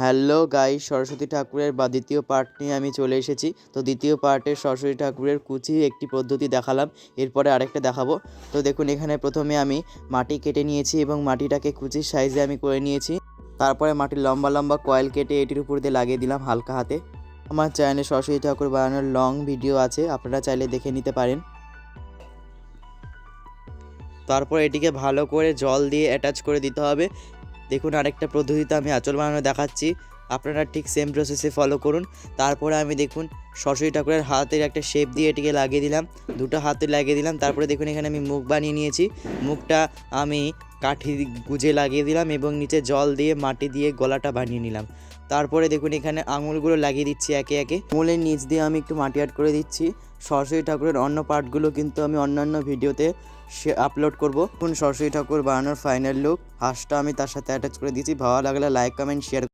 Hello guys, Saraswati ঠাকুরের দ্বিতীয় part নিয়ে আমি চলে এসেছি। তো দ্বিতীয় পার্টের সরস্বতী ঠাকুরের কুচি একটি পদ্ধতি দেখালাম, এরপরে আরেকটা দেখাবো। তো দেখুন, এখানে প্রথমে আমি মাটি কেটে নিয়েছি এবং মাটিটাকে কুচির সাইজে আমি করে নিয়েছি। তারপরে মাটির লম্বা লম্বা কয়েল কেটে এটির উপর দিয়ে লাগিয়ে দিলাম হালকা হাতে। আমার চ্যানেলে সরস্বতী ঠাকুর বানানোর লং ভিডিও আছে, আপনারা চাইলে দেখে নিতে পারেন। তারপর এটিকে ভালো করে জল দিয়ে অ্যাটাচ করে দিতে হবে। দেখুন, আরেকটা পদ্ধতিতে আমি আঁচল বানানো দেখাচ্ছি, আপনারা ঠিক সেম প্রসেসে ফলো করুন। তারপরে আমি দেখুন সরস্বতী ঠাকুরের হাতের একটা শেপ দিয়ে এটিকে লাগিয়ে দিলাম, দুটো হাতে লাগিয়ে দিলাম। তারপরে দেখুন, এখানে আমি মুখ বানিয়ে নিয়েছি। মুখটা আমি কাঠি গুজে লাগিয়ে দিলাম এবং নিচে জল দিয়ে মাটি দিয়ে গলাটা বানিয়ে নিলাম। তারপরে দেখুন, এখানে আঙুলগুলো লাগিয়ে দিচ্ছি একে একে। আঙুলের নিচ দিয়ে আমি একটু মাটি অ্যাড করে দিচ্ছি। সরস্বতী ঠাকুরের অন্য পার্টগুলো কিন্তু আমি অন্যান্য ভিডিওতে আপলোড করব। এখন সরস্বতী ঠাকুর বানানোর ফাইনাল লুক, হাঁসটা আমি তার সাথে অ্যাটাচ করে দিয়েছি। ভালো লাগলে লাইক, কমেন্ট, শেয়ার।